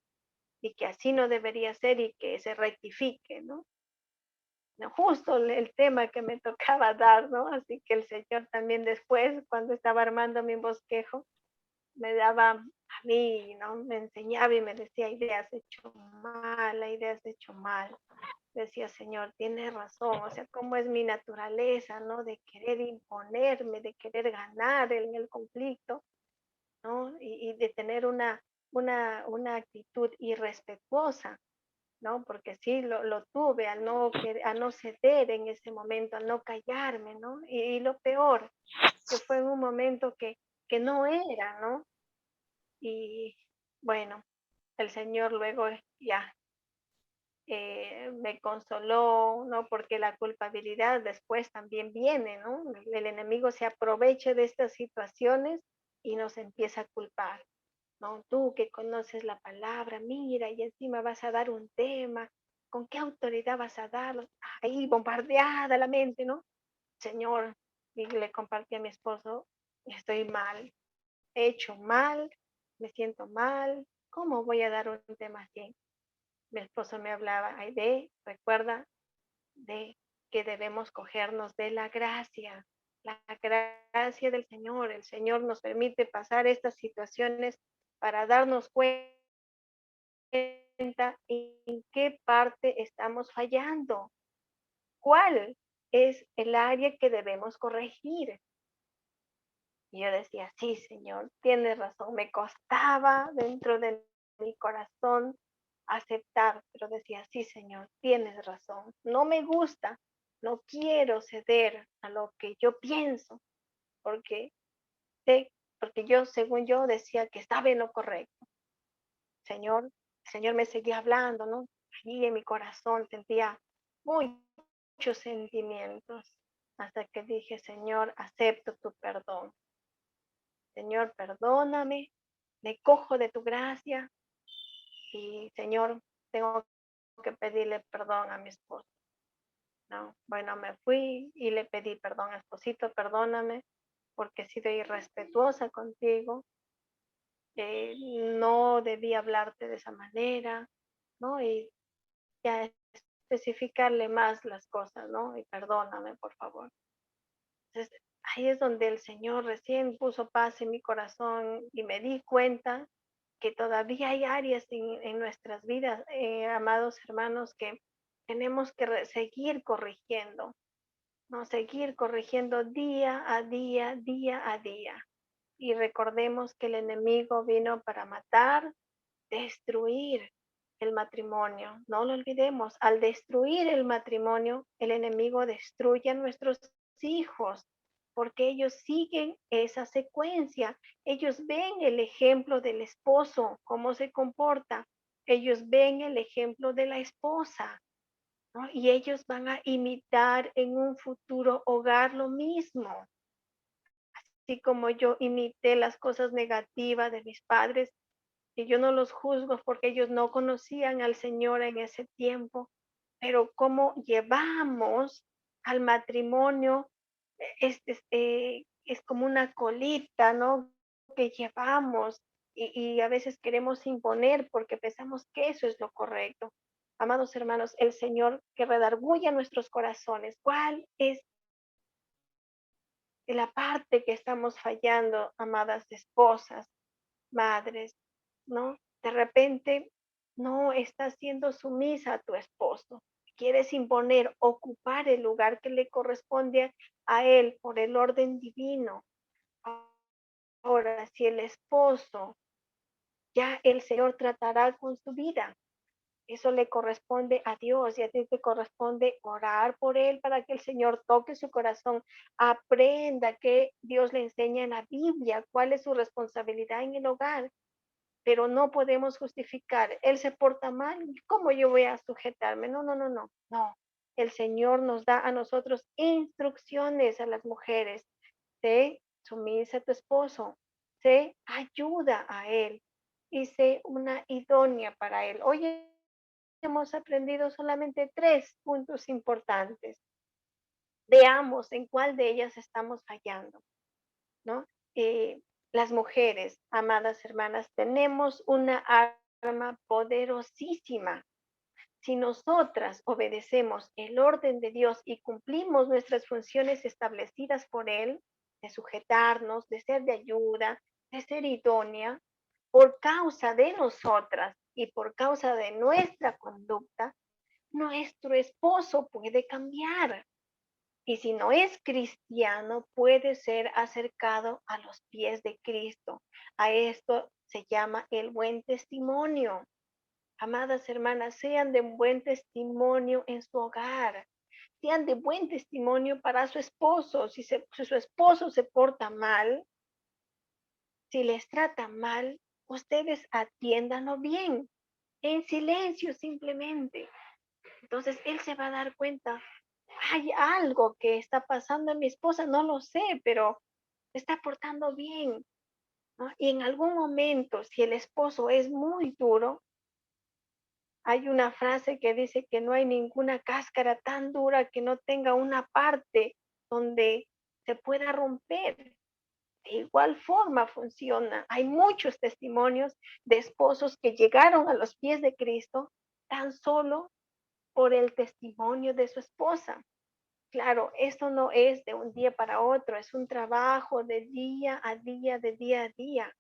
y que así no debería ser y que se rectifique, ¿no? No, justo el tema que me tocaba dar, ¿no? Así que el Señor también después, cuando estaba armando mi bosquejo, me daba a mí, ¿no? Me enseñaba y me decía, ideas hecho mal, la idea has hecho mal. Decía, Señor, tienes razón, o sea, cómo es mi naturaleza, ¿no? De querer imponerme, de querer ganar en el conflicto, ¿no? Y de tener una actitud irrespetuosa, ¿no? Porque sí, lo tuve a no ceder en ese momento, a no callarme, ¿no? Y lo peor, que fue en un momento que no era, ¿no? Y bueno, el Señor luego ya me consoló, ¿no? Porque la culpabilidad después también viene, ¿no? El enemigo se aprovecha de estas situaciones y nos empieza a culpar, ¿no? Tú que conoces la palabra, mira, y encima vas a dar un tema, ¿con qué autoridad vas a darlo? Ahí bombardeada la mente, ¿no? Señor, y le compartí a mi esposo, estoy mal, he hecho mal, me siento mal, ¿cómo voy a dar un tema así? Mi esposo me hablaba, Aide, recuerda de que debemos cogernos de la gracia del Señor. El Señor nos permite pasar estas situaciones para darnos cuenta en qué parte estamos fallando, cuál es el área que debemos corregir. Y yo decía, sí, Señor, tienes razón. Me costaba dentro de mi corazón aceptar, pero decía, sí, Señor, tienes razón. No me gusta, no quiero ceder a lo que yo pienso, porque sé, porque yo, según yo, decía que estaba en lo correcto. Señor, el Señor me seguía hablando, ¿no? Allí en mi corazón sentía muchos sentimientos, hasta que dije, Señor, acepto tu perdón. Señor, perdóname, me cojo de tu gracia y, Señor, tengo que pedirle perdón a mi esposo, ¿no? Bueno, me fui y le pedí perdón a esposito, perdóname porque he sido irrespetuosa contigo, no debí hablarte de esa manera, ¿no? Y ya especificarle más las cosas, ¿no? Y perdóname, por favor. Entonces, ahí es donde el Señor recién puso paz en mi corazón y me di cuenta que todavía hay áreas en nuestras vidas, amados hermanos, que tenemos que seguir corrigiendo, ¿no? Seguir corrigiendo día a día, día a día. Y recordemos que el enemigo vino para matar, destruir el matrimonio. No lo olvidemos, al destruir el matrimonio, el enemigo destruye a nuestros hijos, porque ellos siguen esa secuencia. Ellos ven el ejemplo del esposo, cómo se comporta. Ellos ven el ejemplo de la esposa, ¿no? Y ellos van a imitar en un futuro hogar lo mismo. Así como yo imité las cosas negativas de mis padres, y yo no los juzgo porque ellos no conocían al Señor en ese tiempo, pero cómo llevamos al matrimonio, es como una colita, ¿no? Que llevamos y a veces queremos imponer porque pensamos que eso es lo correcto. Amados hermanos, el Señor que redarguye nuestros corazones, ¿cuál es la parte que estamos fallando, amadas esposas, madres, ¿no? De repente no estás siendo sumisa a tu esposo. Quieres imponer, ocupar el lugar que le corresponde a él por el orden divino. Ahora, si el esposo, ya el Señor tratará con su vida. Eso le corresponde a Dios y a ti te corresponde orar por él para que el Señor toque su corazón, aprenda que Dios le enseña en la Biblia cuál es su responsabilidad en el hogar, pero no podemos justificar, él se porta mal, ¿cómo yo voy a sujetarme? No, no, no, no, no. El Señor nos da a nosotros instrucciones a las mujeres. Sé sumisa a tu esposo, sé ayuda a él y sé una idónea para él. Hoy hemos aprendido solamente 3 puntos importantes. Veamos en cuál de ellas estamos fallando, ¿no? Eh, las mujeres, amadas hermanas, tenemos una arma poderosísima. Si nosotras obedecemos el orden de Dios y cumplimos nuestras funciones establecidas por Él, de sujetarnos, de ser de ayuda, de ser idónea, por causa de nosotras y por causa de nuestra conducta, nuestro esposo puede cambiar. Y si no es cristiano, puede ser acercado a los pies de Cristo. A esto se llama el buen testimonio. Amadas hermanas, sean de buen testimonio en su hogar. Sean de buen testimonio para su esposo. Si su esposo se porta mal, si les trata mal, ustedes atiéndanlo bien, en silencio simplemente. Entonces él se va a dar cuenta, hay algo que está pasando en mi esposa, no lo sé, pero se está portando bien, ¿no? Y en algún momento, si el esposo es muy duro, hay una frase que dice que no hay ninguna cáscara tan dura que no tenga una parte donde se pueda romper. De igual forma funciona. Hay muchos testimonios de esposos que llegaron a los pies de Cristo tan solo por el testimonio de su esposa. Claro, esto no es de un día para otro, es un trabajo de día a día, de día a día,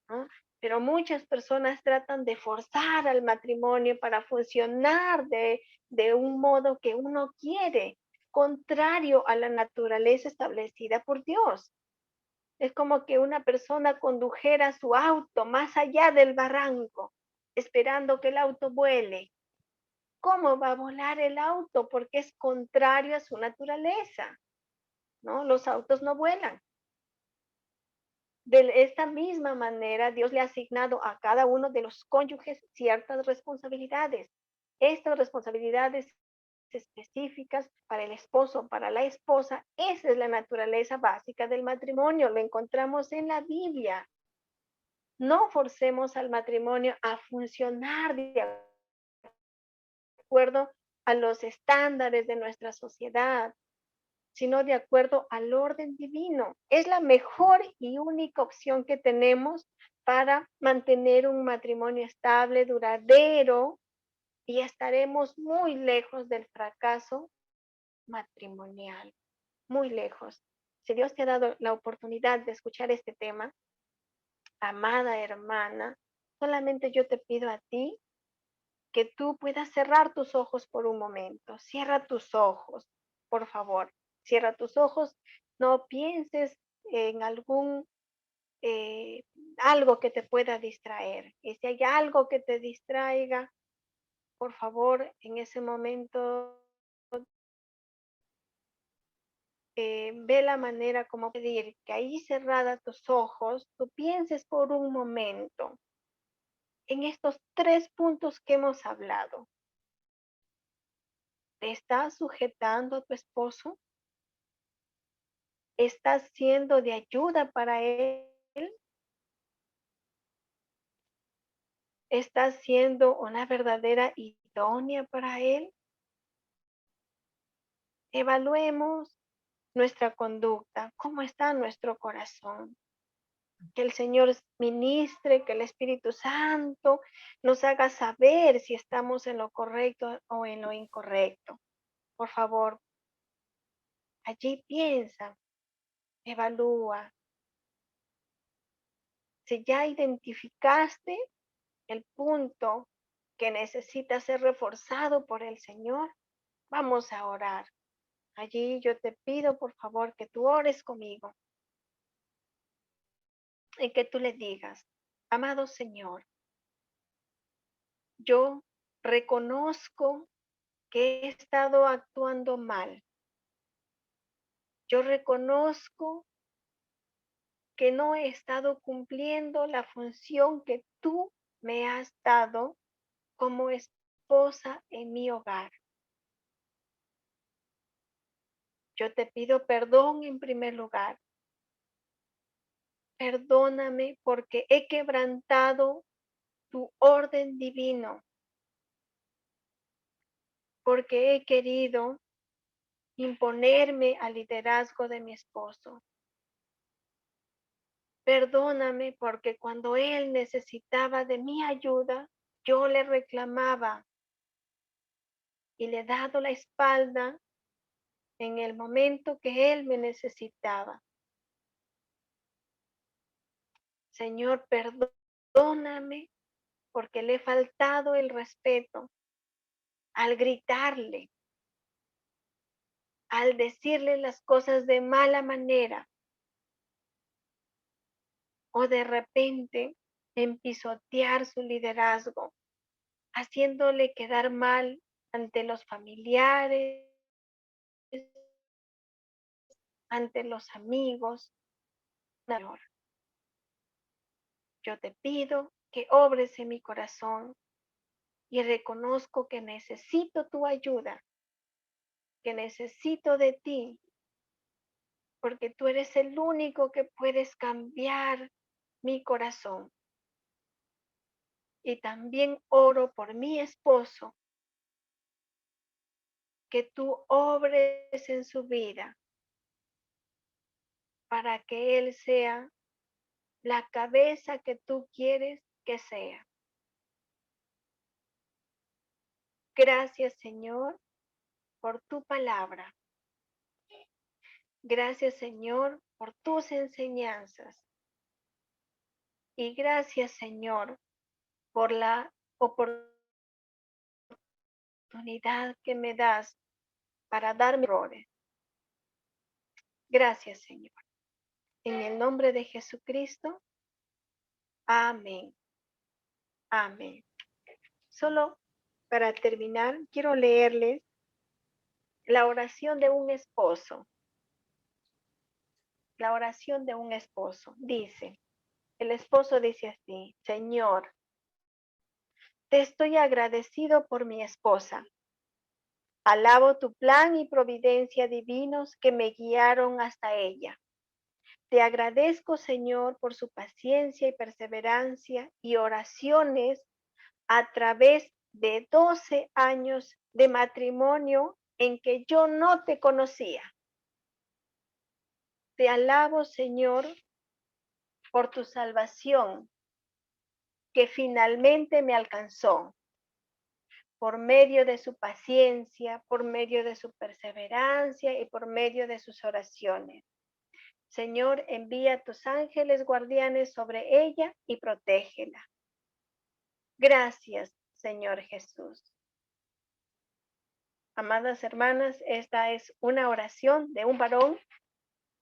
¿no? Pero muchas personas tratan de forzar al matrimonio para funcionar de un modo que uno quiere, contrario a la naturaleza establecida por Dios. Es como que una persona condujera su auto más allá del barranco, esperando que el auto vuele. ¿Cómo va a volar el auto? Porque es contrario a su naturaleza, ¿no? Los autos no vuelan. De esta misma manera, Dios le ha asignado a cada uno de los cónyuges ciertas responsabilidades. Estas responsabilidades específicas para el esposo, para la esposa, esa es la naturaleza básica del matrimonio. Lo encontramos en la Biblia. No forcemos al matrimonio a funcionar de acuerdo a los estándares de nuestra sociedad, sino de acuerdo al orden divino. Es la mejor y única opción que tenemos para mantener un matrimonio estable, duradero, y estaremos muy lejos del fracaso matrimonial, muy lejos. Si Dios te ha dado la oportunidad de escuchar este tema, amada hermana, solamente yo te pido a ti que tú puedas cerrar tus ojos por un momento. Cierra tus ojos, por favor. Cierra tus ojos. No pienses en eh, algo que te pueda distraer. Y si hay algo que te distraiga, por favor, en ese momento, ve la manera como pedir que ahí cerrada tus ojos, tú pienses por un momento en estos 3 puntos que hemos hablado. ¿Te está sujetando tu esposo? ¿Estás siendo de ayuda para él? ¿Estás siendo una verdadera idónea para él? Evaluemos nuestra conducta, cómo está nuestro corazón. Que el Señor ministre, que el Espíritu Santo nos haga saber si estamos en lo correcto o en lo incorrecto. Por favor, allí piensa, evalúa. Si ya identificaste el punto que necesita ser reforzado por el Señor, vamos a orar. Allí yo te pido, por favor, que tú ores conmigo y que tú le digas, amado Señor, yo reconozco que he estado actuando mal. Yo reconozco que no he estado cumpliendo la función que tú me has dado como esposa en mi hogar. Yo te pido perdón en primer lugar. Perdóname porque he quebrantado tu orden divino, porque he querido imponerme al liderazgo de mi esposo. Perdóname porque cuando él necesitaba de mi ayuda, yo le reclamaba y le he dado la espalda en el momento que él me necesitaba. Señor, perdóname porque le he faltado el respeto al gritarle, al decirle las cosas de mala manera o de repente en pisotear su liderazgo, haciéndole quedar mal ante los familiares, ante los amigos. Señor, yo te pido que obres en mi corazón y reconozco que necesito tu ayuda, que necesito de ti, porque tú eres el único que puedes cambiar mi corazón. Y también oro por mi esposo, que tú obres en su vida, para que Él sea la cabeza que tú quieres que sea. Gracias, Señor, por tu palabra. Gracias, Señor, por tus enseñanzas. Y gracias, Señor, por la oportunidad que me das para darme errores. Gracias, Señor. En el nombre de Jesucristo. Amén. Amén. Solo para terminar, quiero leerles la oración de un esposo. La oración de un esposo. Dice, el esposo dice así: Señor, te estoy agradecido por mi esposa. Alabo tu plan y providencia divinos que me guiaron hasta ella. Te agradezco, Señor, por su paciencia y perseverancia y oraciones a través de 12 años de matrimonio en que yo no te conocía. Te alabo, Señor, por tu salvación que finalmente me alcanzó por medio de su paciencia, por medio de su perseverancia y por medio de sus oraciones. Señor, envía tus ángeles guardianes sobre ella y protégela. Gracias, Señor Jesús. Amadas hermanas, esta es una oración de un varón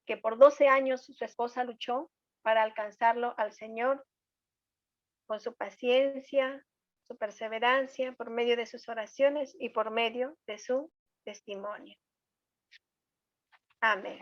que por 12 años su esposa luchó para alcanzarlo al Señor con su paciencia, su perseverancia, por medio de sus oraciones y por medio de su testimonio. Amén.